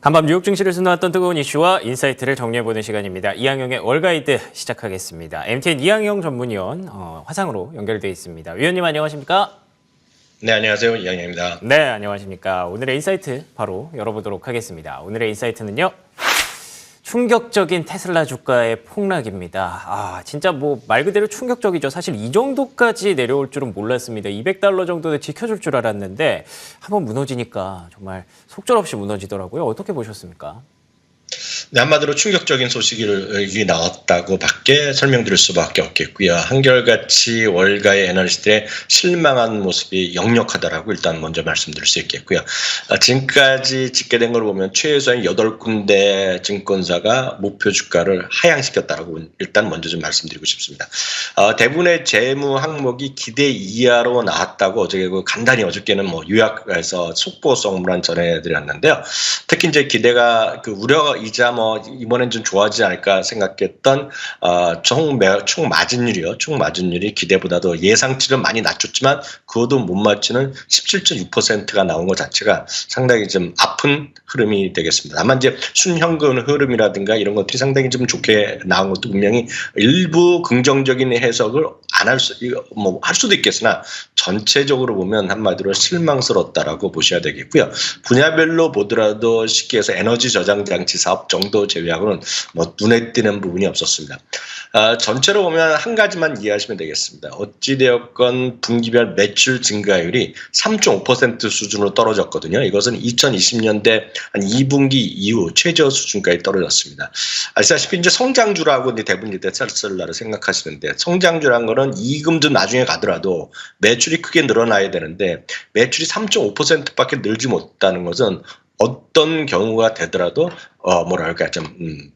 간밤 뉴욕 증시를 수놓았던 뜨거운 이슈와 인사이트를 정리해보는 시간입니다. 이항영의 월가이드 시작하겠습니다. MTN 이항영 전문위원 화상으로 연결돼 있습니다. 위원님 안녕하십니까? 네, 안녕하세요. 이항영입니다. 네, 안녕하십니까? 오늘의 인사이트 바로 열어보도록 하겠습니다. 오늘의 인사이트는요. 충격적인 테슬라 주가의 폭락입니다. 진짜 말 그대로 충격적이죠. 사실 이 정도까지 내려올 줄은 몰랐습니다. $200 정도는 지켜줄 줄 알았는데 한번 무너지니까 정말 속절없이 무너지더라고요. 어떻게 보셨습니까? 네, 한마디로 충격적인 소식이 나왔다고 밖에 설명드릴 수밖에 없겠고요. 한결같이 월가의 애널리스트의 실망한 모습이 역력하다라고 일단 먼저 말씀드릴 수 있겠고요. 지금까지 집계된 걸 보면 최소한 8군데 증권사가 목표 주가를 하향시켰다라고 일단 먼저 좀 말씀드리고 싶습니다. 대부분의 재무 항목이 기대 이하로 나왔다고 어저께 간단히 어저께는 요약해서 속보성만 전해드렸는데요. 특히 이제 기대가 우려이자 이번엔 좀 좋아지지 않을까 생각했던 총 마진율이 기대보다도 예상치를 많이 낮췄지만 그것도 못 맞추는 17.6%가 나온 것 자체가 상당히 좀 아픈 흐름이 되겠습니다. 다만 이제 순현금 흐름이라든가 이런 것들이 상당히 좀 좋게 나온 것도 분명히 일부 긍정적인 해석을 안 할 수도 있겠으나 전체적으로 보면 한마디로 실망스럽다라고 보셔야 되겠고요. 분야별로 보더라도 쉽게 해서 에너지 저장 장치 사업 정도 제외하고는 눈에 띄는 부분이 없었습니다. 전체로 보면 한 가지만 이해하시면 되겠습니다. 어찌되었건 분기별 매출 증가율이 3.5% 수준으로 떨어졌거든요. 이것은 2020년대 한 2분기 이후 최저 수준까지 떨어졌습니다. 아시다시피 이제 성장주라고 대부분 테슬라를 생각하시는데 성장주란 거는 이익금도 나중에 가더라도 매출이 크게 늘어나야 되는데 매출이 3.5%밖에 늘지 못하는 것은 어떤 경우가 되더라도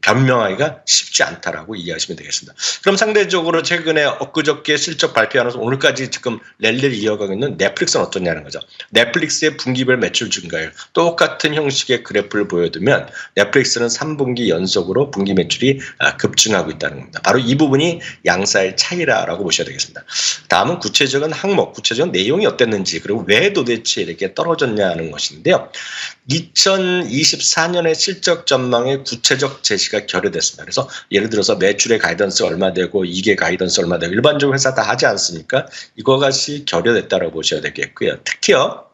변명하기가 쉽지 않다라고 이해하시면 되겠습니다. 그럼 상대적으로 최근에 엊그저께 실적 발표하면서 오늘까지 지금 랠리를 이어가고 있는 넷플릭스는 어떠냐는 거죠. 넷플릭스의 분기별 매출 증가율 똑같은 형식의 그래프를 보여두면 넷플릭스는 3분기 연속으로 분기 매출이 급증하고 있다는 겁니다. 바로 이 부분이 양사의 차이라고 보셔야 되겠습니다. 다음은 구체적인 항목, 구체적인 내용이 어땠는지 그리고 왜 도대체 이렇게 떨어졌냐는 것인데요. 2024년의 실적 전망의 구체적 제시가 결여됐습니다. 그래서 예를 들어서 매출의 가이던스 얼마 되고 이게 가이던스 얼마 되고 일반적으로 회사 다 하지 않습니까? 이거같이 결여됐다고 보셔야 되겠고요. 특히요.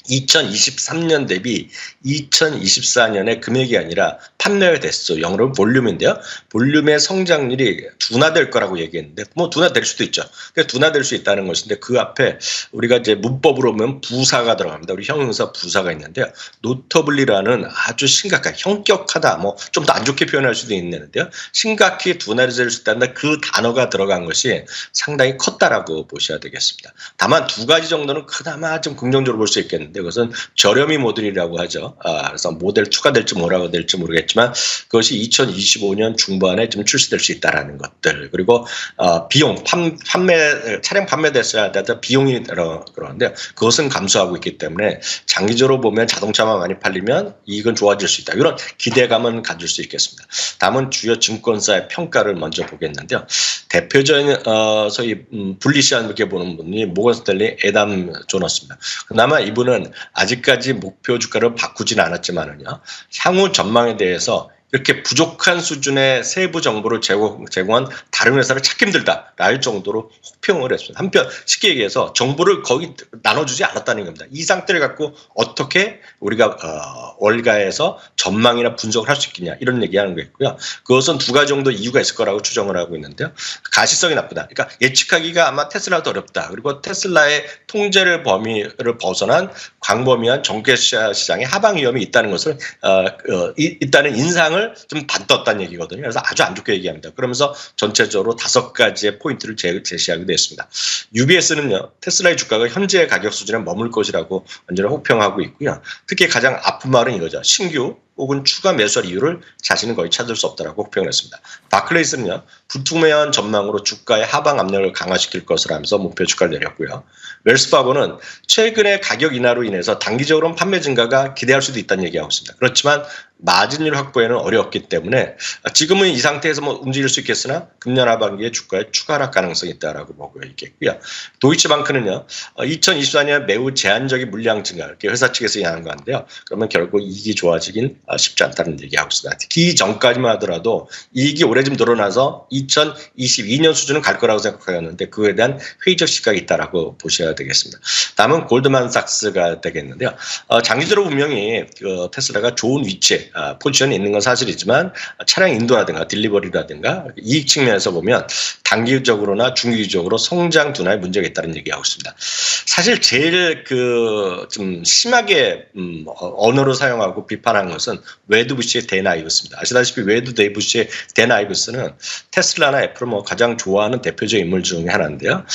2023년 대비 2024년의 금액이 아니라 판매 대수, 영어로 볼륨인데요. 볼륨의 성장률이 둔화될 거라고 얘기했는데 둔화될 수도 있죠. 둔화될 수 있다는 것인데 그 앞에 우리가 이제 문법으로 보면 부사가 들어갑니다. 우리 형용사 부사가 있는데요. 노터블리라는 아주 심각한, 현격하다, 좀 더 안 좋게 표현할 수도 있는데요. 심각히 둔화될 수 있다는 그 단어가 들어간 것이 상당히 컸다라고 보셔야 되겠습니다. 다만 두 가지 정도는 그나마 좀 긍정적으로 볼 수 있겠는데 그것은 저렴이 모델이라고 하죠. 그래서 모델 2가 될지 뭐라고 될지 모르겠지만 그것이 2025년 중반에 좀 출시될 수 있다라는 것들 그리고 비용 차량 판매 대수에 따라 비용이 그러는데 그것은 감소하고 있기 때문에 장기적으로 보면 자동차만 많이 팔리면 이익은 좋아질 수 있다. 이런 기대감은 가질 수 있겠습니다. 다음은 주요 증권사의 평가를 먼저 보겠는데요. 대표적인 소위 불리시한 이렇게 보는 분이 모건 스탠리 애담 조너스입니다. 그나마 이분은 아직까지 목표 주가를 바꾸지는 않았지만은요. 향후 전망에 대해서 이렇게 부족한 수준의 세부 정보를 제공한 다른 회사를 찾기 힘들다 랄 정도로 혹평을 했습니다. 한편 쉽게 얘기해서 정보를 거의 나눠주지 않았다는 겁니다. 이 상태를 갖고 어떻게 우리가 월가에서 전망이나 분석을 할 수 있겠냐 이런 얘기하는 거겠고요. 그것은 두 가지 정도 이유가 있을 거라고 추정을 하고 있는데요. 가시성이 나쁘다. 그러니까 예측하기가 아마 테슬라도 어렵다. 그리고 테슬라의 통제를 범위를 벗어난 광범위한 정계 시장의 하방 위험이 있다는 것을 있다는 인상을 좀 반떴다는 얘기거든요. 그래서 아주 안 좋게 얘기합니다. 그러면서 전체적으로 5가지의 포인트를 제시하기도 했습니다. UBS는요. 테슬라의 주가가 현재 가격 수준에 머물 것이라고 완전히 혹평하고 있고요. 특히 가장 아픈 말은 이거죠. 신규 혹은 추가 매수할 이유를 자신은 거의 찾을 수 없다라고 혹평을 했습니다. 바클레이스는요. 불투명한 전망으로 주가의 하방 압력을 강화시킬 것을 하면서 목표 주가를 내렸고요. 웰스파고는 최근의 가격 인하로 인해서 단기적으로는 판매 증가가 기대할 수도 있다는 얘기하고 있습니다. 그렇지만 마진율 확보에는 어렵기 때문에 지금은 이 상태에서 뭐 움직일 수 있겠으나 금년 하반기에 주가에 추가 하락 가능성이 있다라고 보고 있겠고요. 도이치방크는요, 2024년 매우 제한적인 물량 증가, 이렇게 회사 측에서 얘기하는 건데요. 그러면 결국 이익이 좋아지긴 쉽지 않다는 얘기하고 있습니다. 특히 전까지만 하더라도 이익이 올해 좀 늘어나서 2022년 수준은 갈 거라고 생각하였는데 그에 대한 회의적 시각이 있다라고 보셔야 되겠습니다. 다음은 골드만삭스가 되겠는데요. 장기적으로 분명히 테슬라가 좋은 위치에 포지션이 있는 건 사실이지만 차량 인도라든가 딜리버리라든가 이익 측면에서 보면 단기적으로나 중기적으로 성장 둔화에 문제가 있다는 얘기하고 있습니다. 사실 제일 좀 심하게 언어로 사용하고 비판한 것은 웨드 부시의 댄 아이브스입니다. 아시다시피 웨드 부시의 댄 아이브스는 테슬라나 애플을 뭐 가장 좋아하는 대표적 인물 중에 하나인데요.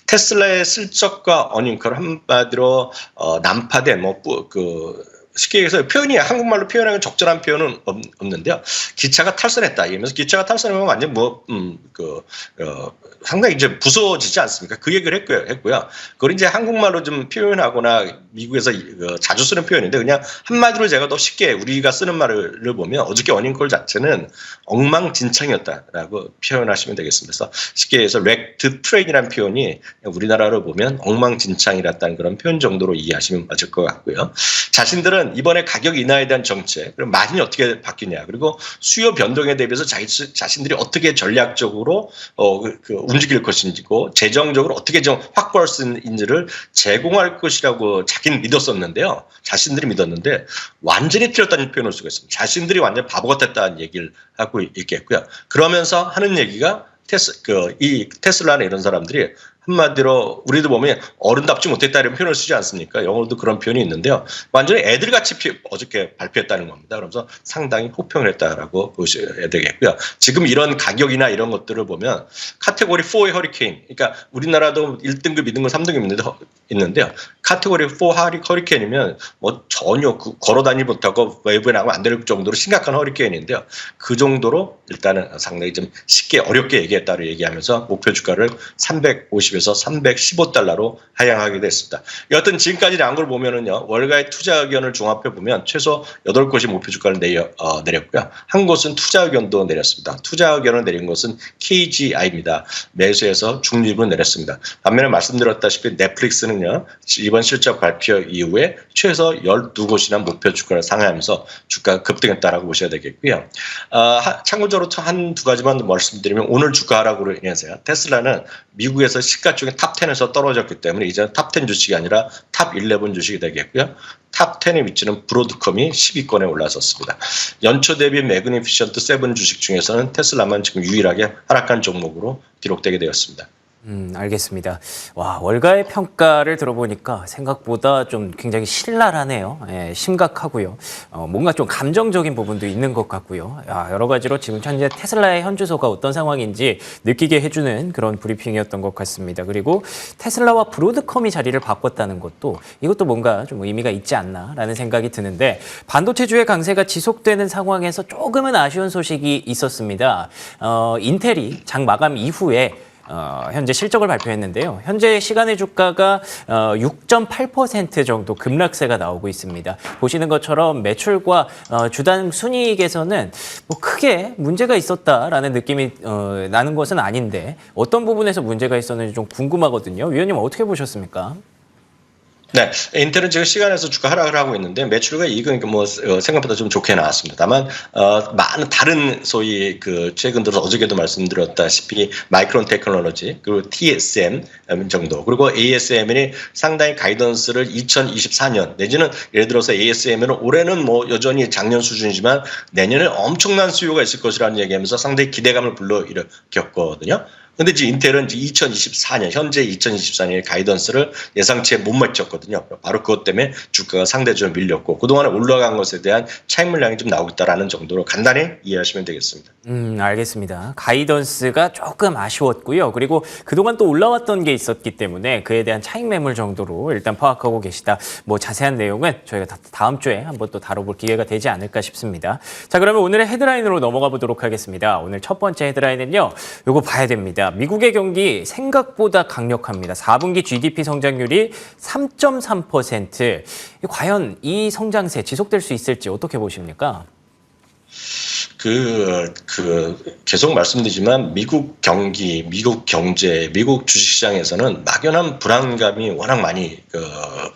테슬라의 실적과 어닝컬 한마디로 난파된 쉽게 얘기해서 표현이 한국말로 표현하면 적절한 표현은 없는데요. 기차가 탈선했다. 이러면서 기차가 탈선하면 완전 상당히 이제 부서지지 않습니까? 그 얘기를 했고요. 그걸 이제 한국말로 좀 표현하거나 미국에서 자주 쓰는 표현인데 그냥 한마디로 제가 더 쉽게 우리가 쓰는 말을 보면 어저께 어닝콜 자체는 엉망진창이었다라고 표현하시면 되겠습니다. 그래서 쉽게 해서 렉트 트레인이라는 표현이 우리나라로 보면 엉망진창이랐다는 그런 표현 정도로 이해하시면 맞을 것 같고요. 자신들은 이번에 가격 인하에 대한 정책, 그리고 마진이 어떻게 바뀌냐, 그리고 수요 변동에 대비해서 자신들이 어떻게 전략적으로 움직일 것인지고 재정적으로 어떻게 좀 확보할 수 있는지를 제공할 것이라고 자기는 믿었었는데요. 자신들이 믿었는데 완전히 틀렸다는 표현을 쓰고 있습니다. 자신들이 완전 바보 같았다는 얘기를 하고 있겠고요. 그러면서 하는 얘기가 이 테슬라나 이런 사람들이 한마디로 우리도 보면 어른답지 못했다 이런 표현을 쓰지 않습니까? 영어로도 그런 표현이 있는데요. 완전히 애들같이 어저께 발표했다는 겁니다. 그러면서 상당히 호평을 했다라고 보셔야 되겠고요. 지금 이런 가격이나 이런 것들을 보면 카테고리 4의 허리케인, 그러니까 우리나라도 1등급, 2등급, 3등급 있는데요. 카테고리 4 허리케인이면 뭐 전혀 걸어다니지 못하고 외부에 나가면 안 될 정도로 심각한 허리케인인데요. 그 정도로 일단은 상당히 좀 쉽게 어렵게 얘기했다고 얘기하면서 목표 주가를 350에서 315달러로 하향하게 됐습니다. 여하튼 지금까지 나온 걸 보면은요, 월가의 투자 의견을 종합해 보면 최소 8곳이 목표 주가를 내렸고요. 한 곳은 투자 의견도 내렸습니다. 투자 의견을 내린 것은 KGI입니다. 매수해서 중립을 내렸습니다. 반면에 말씀드렸다시피 넷플릭스는요, 이번 실적 발표 이후에 최소 12곳이나 목표 주가를 상회하면서 주가가 급등했다라고 보셔야 되겠고요. 참고적으로 한 두 가지만 말씀드리면 오늘 주가 하락으로 인해서요, 테슬라는 미국에서 시가총액 탑10에서 떨어졌기 때문에 이제는 탑10 주식이 아니라 탑11 주식이 되겠고요. 탑10에 위치는 브로드컴이 10위권에 올라섰습니다. 연초 대비 매그니피션트 7 주식 중에서는 테슬라만 지금 유일하게 하락한 종목으로 기록되게 되었습니다. 알겠습니다. 와, 월가의 평가를 들어보니까 생각보다 좀 굉장히 신랄하네요. 예, 심각하고요. 뭔가 좀 감정적인 부분도 있는 것 같고요. 여러 가지로 지금 현재 테슬라의 현 주소가 어떤 상황인지 느끼게 해주는 그런 브리핑이었던 것 같습니다. 그리고 테슬라와 브로드컴이 자리를 바꿨다는 것도 이것도 뭔가 좀 의미가 있지 않나라는 생각이 드는데 반도체주의 강세가 지속되는 상황에서 조금은 아쉬운 소식이 있었습니다. 인텔이 장 마감 이후에 현재 실적을 발표했는데요. 현재 시간의 주가가 6.8% 정도 급락세가 나오고 있습니다. 보시는 것처럼 매출과 주당 순이익에서는 뭐 크게 문제가 있었다라는 느낌이 나는 것은 아닌데 어떤 부분에서 문제가 있었는지 좀 궁금하거든요. 위원님 어떻게 보셨습니까? 네, 인텔은 지금 시간에서 주가 하락을 하고 있는데 매출과 이익은 뭐 생각보다 좀 좋게 나왔습니다. 다만 많은 다른 소위 최근 들어서 어저께도 말씀드렸다시피 마이크론 테크놀로지 그리고 TSM 정도 그리고 ASM이 상당히 가이던스를 2024년 내지는 예를 들어서 ASM은 올해는 뭐 여전히 작년 수준이지만 내년에 엄청난 수요가 있을 것이라는 얘기하면서 상당히 기대감을 불러일으켰거든요. 근데 지금 인텔은 2024년, 현재 2024년의 가이던스를 예상치에 못 맞췄거든요. 바로 그것 때문에 주가가 상대적으로 밀렸고 그동안에 올라간 것에 대한 차익 물량이 좀 나오고 있다는 정도로 간단히 이해하시면 되겠습니다. 알겠습니다. 가이던스가 조금 아쉬웠고요. 그리고 그동안 또 올라왔던 게 있었기 때문에 그에 대한 차익 매물 정도로 일단 파악하고 계시다. 뭐 자세한 내용은 저희가 다음 주에 한번 또 다뤄볼 기회가 되지 않을까 싶습니다. 자, 그러면 오늘의 헤드라인으로 넘어가 보도록 하겠습니다. 오늘 첫 번째 헤드라인은요. 요거 봐야 됩니다. 미국의 경기 생각보다 강력합니다. 4분기 GDP 성장률이 3.3%. 과연 이 성장세 지속될 수 있을지 어떻게 보십니까? 계속 말씀드리지만 미국 경기, 미국 경제, 미국 주식시장에서는 막연한 불안감이 워낙 많이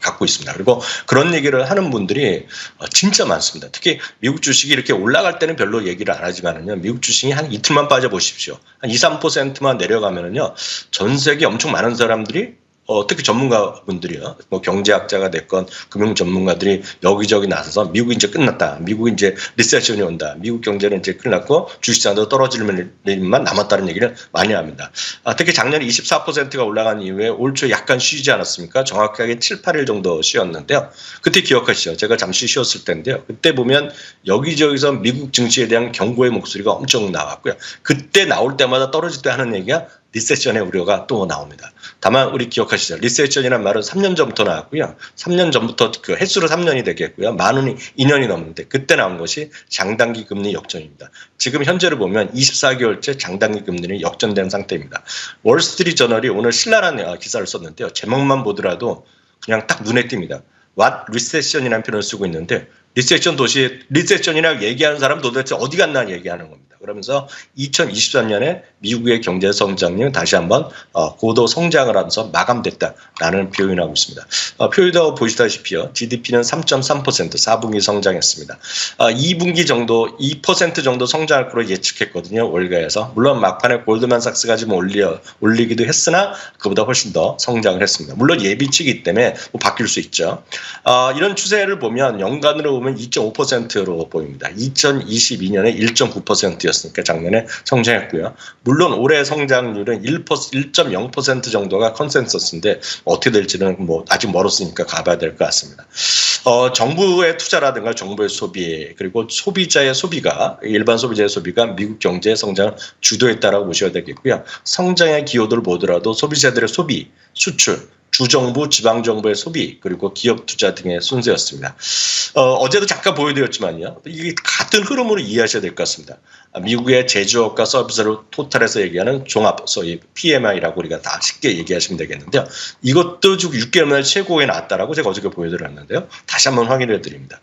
갖고 있습니다. 그리고 그런 얘기를 하는 분들이 진짜 많습니다. 특히 미국 주식이 이렇게 올라갈 때는 별로 얘기를 안 하지만은요, 미국 주식이 한 이틀만 빠져보십시오. 한 2, 3%만 내려가면은요, 전 세계 엄청 많은 사람들이 특히 전문가분들이요, 뭐 경제학자가 됐건 금융 전문가들이 여기저기 나서서 미국이 이제 끝났다, 미국이 이제 리세션이 온다, 미국 경제는 이제 끝났고 주식시장도 떨어지는 일만 남았다는 얘기를 많이 합니다. 특히 작년에 24%가 올라간 이후에 올 초에 약간 쉬지 않았습니까? 정확하게 7, 8일 정도 쉬었는데요. 그때 기억하시죠? 제가 잠시 쉬었을 텐데요. 그때 보면 여기저기서 미국 증시에 대한 경고의 목소리가 엄청 나왔고요. 그때 나올 때마다 떨어질 때 하는 얘기가 리세션의 우려가 또 나옵니다. 다만 우리 기억하시죠? 리세션이라는 말은 3년 전부터 나왔고요. 3년 전부터 그 횟수로 3년이 되겠고요. 많으니 2년이 넘는데 그때 나온 것이 장단기 금리 역전입니다. 지금 현재를 보면 24개월째 장단기 금리는 역전된 상태입니다. 월스트리트 저널이 오늘 신랄한 기사를 썼는데요. 제목만 보더라도 그냥 딱 눈에 띕니다. What recession이라는 표현을 쓰고 있는데 리세션이라고 얘기하는 사람 도대체 어디 갔나 얘기하는 겁니다. 그러면서 2023년에 미국의 경제 성장률은 다시 한번 고도 성장을 하면서 마감됐다라는 표현을 하고 있습니다. 표에도 보시다시피요. GDP는 3.3% 4분기 성장했습니다. 2분기 정도 2% 정도 성장할 거로 예측했거든요. 월가에서. 물론 막판에 골드만삭스가 좀 올리기도 했으나 그보다 훨씬 더 성장을 했습니다. 물론 예비치기 때문에 뭐 바뀔 수 있죠. 이런 추세를 보면 연간으로 보면 2.5%로 보입니다. 2022년에 1.9%였습니다. 였으니까 작년에 성장했고요. 물론 올해 성장률은 1.0% 정도가 컨센서스인데 어떻게 될지는 뭐 아직 멀었으니까 가봐야 될 것 같습니다. 정부의 투자라든가 정부의 소비 그리고 소비자의 소비가 일반 소비자의 소비가 미국 경제의 성장을 주도했다라고 보셔야 되겠고요. 성장의 기여도를 보더라도 소비자들의 소비, 수출 주정부, 지방정부의 소비, 그리고 기업 투자 등의 순서였습니다. 어제도 잠깐 보여드렸지만요. 이게 같은 흐름으로 이해하셔야 될 것 같습니다. 미국의 제조업과 서비스를 토탈해서 얘기하는 종합, 소위 PMI라고 우리가 다 쉽게 얘기하시면 되겠는데요. 이것도 지금 6개월 만에 최고에 나왔다라고 제가 어저께 보여드렸는데요. 다시 한번 확인해 드립니다.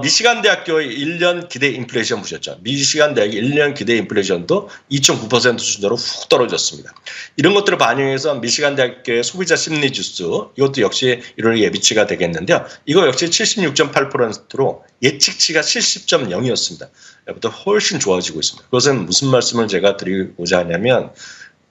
미시간 대학교의 1년 기대 인플레이션 보셨죠? 미시간 대학의 1년 기대 인플레이션도 2.9% 수준으로 훅 떨어졌습니다. 이런 것들을 반영해서 미시간 대학교의 소비자 심리 지수 이것도 역시 1월 예비치가 되겠는데요. 이거 역시 76.8%로 예측치가 70.0이었습니다. 보다 훨씬 좋아지고 있습니다. 그것은 무슨 말씀을 제가 드리고자 하냐면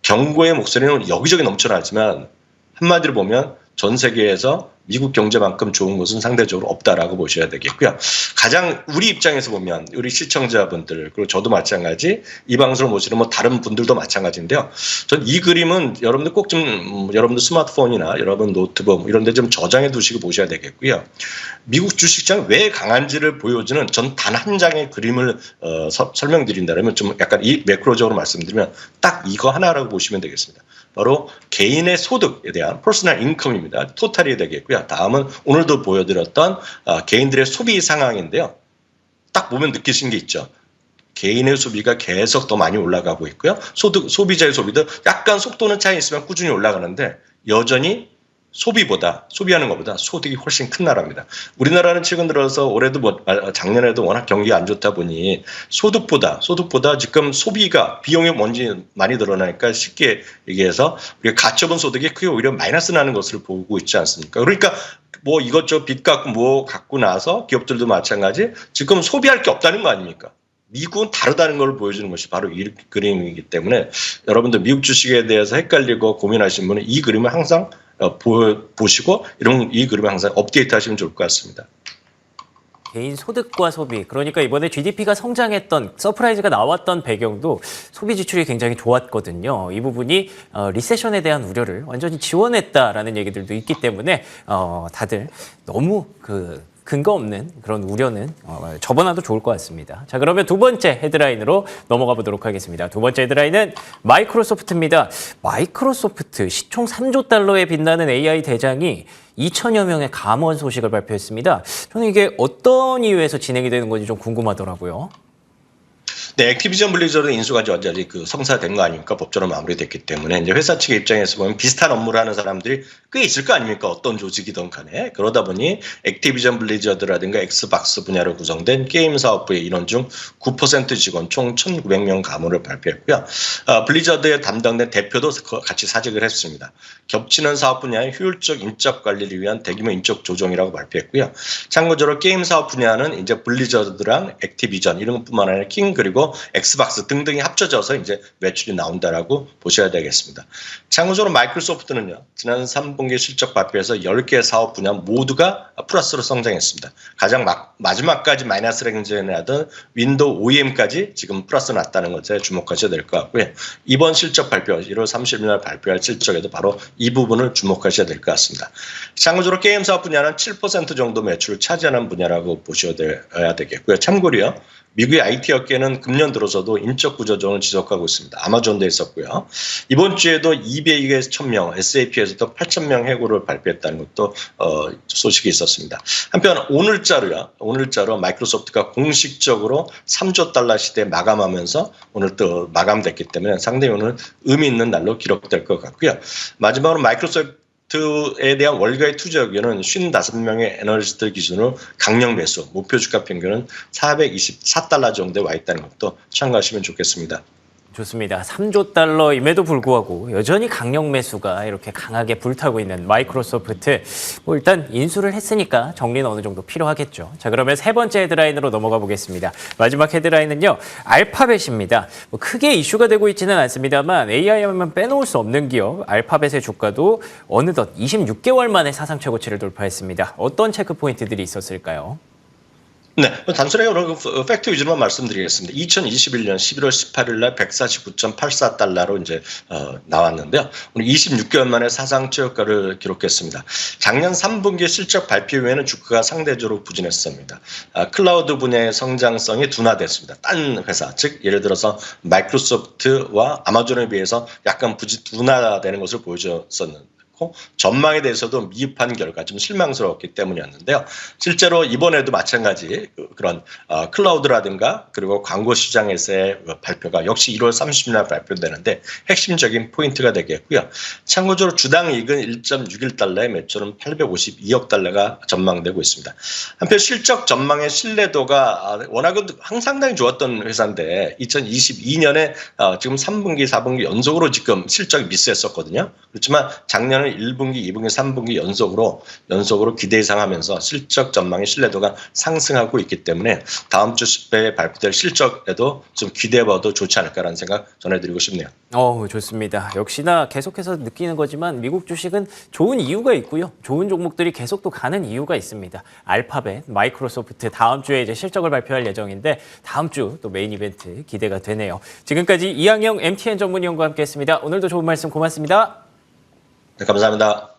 경고의 목소리는 여기저기 넘쳐나지만 한마디로 보면 전 세계에서 미국 경제만큼 좋은 것은 상대적으로 없다라고 보셔야 되겠고요. 가장 우리 입장에서 보면 우리 시청자분들 그리고 저도 마찬가지 이 방송을 보시는 뭐 다른 분들도 마찬가지인데요. 전 이 그림은 여러분들 꼭 좀 여러분들 스마트폰이나 여러분 노트북 이런 데 좀 저장해 두시고 보셔야 되겠고요. 미국 주식시장 왜 강한지를 보여주는 전 단 한 장의 그림을 설명드린다면 좀 약간 이 매크로적으로 말씀드리면 딱 이거 하나라고 보시면 되겠습니다. 바로 개인의 소득에 대한 퍼스널 인컴입니다. 토탈이 되겠고요. 다음은 오늘도 보여드렸던 개인들의 소비 상황인데요. 딱 보면 느끼신 게 있죠. 개인의 소비가 계속 더 많이 올라가고 있고요. 소비자의 소비도 약간 속도는 차이 있으면 꾸준히 올라가는데 여전히 소비하는 것보다 소득이 훨씬 큰 나라입니다. 우리나라는 최근 들어서 올해도 작년에도 워낙 경기가 안 좋다 보니 소득보다 지금 소비가 비용이 많이 늘어나니까 쉽게 얘기해서 우리가 가처분 소득이 크게 오히려 마이너스 나는 것을 보고 있지 않습니까? 그러니까 뭐 이것저것 빚 갖고 뭐 갖고 나서 기업들도 마찬가지 지금 소비할 게 없다는 거 아닙니까? 미국은 다르다는 걸 보여주는 것이 바로 이 그림이기 때문에 여러분들 미국 주식에 대해서 헷갈리고 고민하시는 분은 이 그림을 항상 보시고 이 그림을 항상 업데이트 하시면 좋을 것 같습니다. 개인 소득과 소비, 그러니까 이번에 GDP가 성장했던 서프라이즈가 나왔던 배경도 소비 지출이 굉장히 좋았거든요. 이 부분이 리세션에 대한 우려를 완전히 지원했다라는 얘기들도 있기 때문에 다들 너무 근거 없는 그런 우려는 접어놔도 좋을 것 같습니다. 자, 그러면 두 번째 헤드라인으로 넘어가 보도록 하겠습니다. 두 번째 헤드라인은 마이크로소프트입니다. 마이크로소프트 시총 3조 달러에 빛나는 AI 대장이 2천여 명의 감원 소식을 발표했습니다. 저는 이게 어떤 이유에서 진행이 되는 건지 좀 궁금하더라고요. 네, 액티비전 블리자드 인수가 완전히 그 성사된 거 아닙니까? 법적으로 마무리됐기 때문에 이제 회사 측의 입장에서 보면 비슷한 업무를 하는 사람들이 꽤 있을 거 아닙니까? 어떤 조직이든 간에. 그러다 보니 액티비전 블리자드라든가 엑스박스 분야로 구성된 게임 사업부의 인원 중 9% 직원 총 1,900명 가문을 발표했고요. 블리자드에 담당된 대표도 같이 사직을 했습니다. 겹치는 사업 분야의 효율적 인적 관리를 위한 대규모 인적 조정이라고 발표했고요. 참고적으로 게임 사업 분야는 이제 블리자드랑 액티비전 이런 것뿐만 아니라 킹 그리고 엑스박스 등등이 합쳐져서 이제 매출이 나온다라고 보셔야 되겠습니다. 참고적으로 마이크로소프트는요, 지난 3분기 실적 발표에서 10개 사업 분야 모두가 플러스로 성장했습니다. 가장 마지막까지 마이너스를 경쟁하던 윈도우 OEM까지 지금 플러스 났다는 것에 주목하셔야 될 것 같고요. 이번 실적 발표, 1월 30일 날 발표할 실적에도 바로 이 부분을 주목하셔야 될 것 같습니다. 참고적으로 게임 사업 분야는 7% 정도 매출을 차지하는 분야라고 보셔야 되겠고요. 참고로요. 미국의 IT 업계는 금년 들어서도 인적 구조조정을 지속하고 있습니다. 아마존도 있었고요. 이번 주에도 이베이에서 1,000명, SAP에서도 8,000명 해고를 발표했다는 것도 소식이 있었습니다. 한편 오늘자로 마이크로소프트가 공식적으로 3조 달러 시대 마감하면서 오늘 또 마감됐기 때문에 상당히 오늘 의미 있는 날로 기록될 것 같고요. 마지막으로 마이크로소프트에 대한 월가의 투자 의견은 55명의 애널리스트 기준으로 강력 매수, 목표 주가 평균은 424달러 정도에 와 있다는 것도 참고하시면 좋겠습니다. 좋습니다. 3조 달러임에도 불구하고 여전히 강력 매수가 이렇게 강하게 불타고 있는 마이크로소프트. 뭐 일단 인수를 했으니까 정리는 어느 정도 필요하겠죠. 자, 그러면 세 번째 헤드라인으로 넘어가 보겠습니다. 마지막 헤드라인은요, 알파벳입니다. 뭐 크게 이슈가 되고 있지는 않습니다만 AI 하면 빼놓을 수 없는 기업 알파벳의 주가도 어느덧 26개월 만에 사상 최고치를 돌파했습니다. 어떤 체크 포인트들이 있었을까요? 네, 단순하게 팩트 위주로만 말씀드리겠습니다. 2021년 11월 18일 날 149.84달러로 이제 나왔는데요. 오늘 26개월 만에 사상 최고가를 기록했습니다. 작년 3분기 실적 발표 후에는 주가가 상대적으로 부진했습니다. 클라우드 분야의 성장성이 둔화됐습니다. 딴 회사, 즉 예를 들어서 마이크로소프트와 아마존에 비해서 약간 둔화되는 것을 보여줬었는데 전망에 대해서도 미흡한 결과 좀 실망스러웠기 때문이었는데요. 실제로 이번에도 마찬가지 그런 클라우드라든가 그리고 광고 시장에서의 발표가 역시 1월 30일 날 발표되는데 핵심적인 포인트가 되겠고요. 참고적으로 주당 이익은 1.61달러에 매출은 852억 달러가 전망되고 있습니다. 한편 실적 전망의 신뢰도가 워낙 상당히 좋았던 회사인데 2022년에 지금 3분기, 4분기 연속으로 지금 실적이 미스했었거든요. 그렇지만 작년은 1분기, 2분기, 3분기 연속으로 기대 이상하면서 실적 전망의 신뢰도가 상승하고 있기 때문에 다음 주 10회에 발표될 실적에도 좀 기대해봐도 좋지 않을까라는 생각 전해드리고 싶네요. 좋습니다. 역시나 계속해서 느끼는 거지만 미국 주식은 좋은 이유가 있고요. 좋은 종목들이 계속 또 가는 이유가 있습니다. 알파벳, 마이크로소프트 다음 주에 이제 실적을 발표할 예정인데 다음 주 또 메인 이벤트 기대가 되네요. 지금까지 이항영 MTN 전문위원과 함께했습니다. 오늘도 좋은 말씀 고맙습니다. 네, 감사합니다.